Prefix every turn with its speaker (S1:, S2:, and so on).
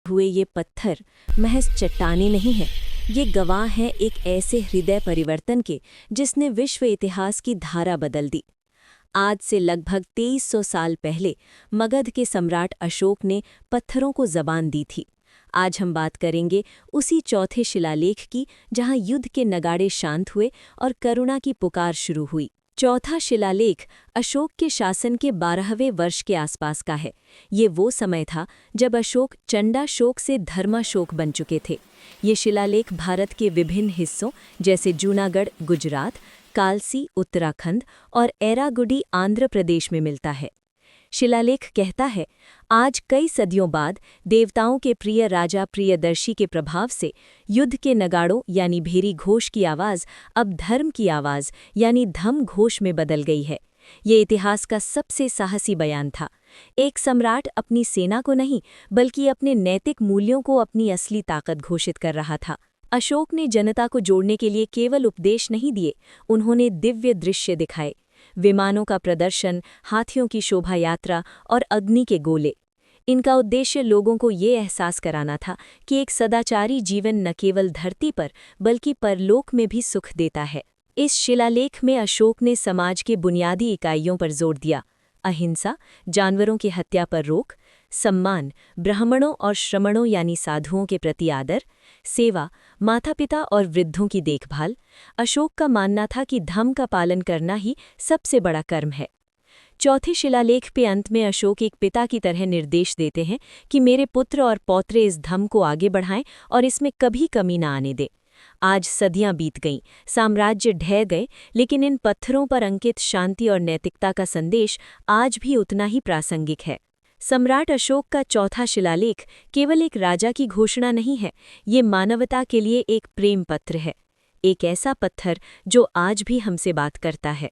S1: हुए ये पत्थर महज चट्टानें नहीं हैं, ये गवाह हैं एक ऐसे हृदय परिवर्तन के जिसने विश्व इतिहास की धारा बदल दी। आज से लगभग 2300 साल पहले मगध के सम्राट अशोक ने पत्थरों को जबान दी थी। आज हम बात करेंगे उसी चौथे शिलालेख की जहां युद्ध के नगाड़े शांत हुए और करुणा की पुकार शुरू हुई। चौथा शिलालेख अशोक के शासन के 12वें वर्ष के आसपास का है। ये वो समय था जब अशोक चंडाशोक से धर्माशोक बन चुके थे। ये शिलालेख भारत के विभिन्न हिस्सों जैसे जूनागढ़ गुजरात, कालसी उत्तराखंड और एरागुडी आंध्र प्रदेश में मिलता है। शिलालेख कहता है, आज कई सदियों बाद देवताओं के प्रिय राजा प्रियदर्शी के प्रभाव से युद्ध के नगाड़ों यानी भेरी घोष की आवाज़ अब धर्म की आवाज़ यानी धम घोष में बदल गई है। ये इतिहास का सबसे साहसी बयान था। एक सम्राट अपनी सेना को नहीं बल्कि अपने नैतिक मूल्यों को अपनी असली ताकत घोषित कर रहा था। अशोक ने जनता को जोड़ने के लिए केवल उपदेश नहीं दिए, उन्होंने दिव्य दृश्य दिखाए। विमानों का प्रदर्शन, हाथियों की शोभा यात्रा और अग्नि के गोले। इनका उद्देश्य लोगों को ये एहसास कराना था कि एक सदाचारी जीवन न केवल धरती पर बल्कि परलोक में भी सुख देता है। इस शिलालेख में अशोक ने समाज के बुनियादी इकाइयों पर जोर दिया। अहिंसा, जानवरों की हत्या पर रोक, सम्मान, ब्राह्मणों और श्रमणों यानी साधुओं के प्रति आदर, सेवा, माता-पिता और वृद्धों की देखभाल। अशोक का मानना था कि धर्म का पालन करना ही सबसे बड़ा कर्म है। चौथे शिलालेख के अंत में अशोक एक पिता की तरह निर्देश देते हैं कि मेरे पुत्र और पौत्रे इस धर्म को आगे बढ़ाएं और इसमें कभी कमी न आने दें। आज सदियां बीत गईं, साम्राज्य ढह गए, लेकिन इन पत्थरों पर अंकित शांति और नैतिकता का संदेश आज भी उतना ही प्रासंगिक है। सम्राट अशोक का चौथा शिलालेख केवल एक राजा की घोषणा नहीं है, ये मानवता के लिए एक प्रेम पत्र है। एक ऐसा पत्थर जो आज भी हमसे बात करता है।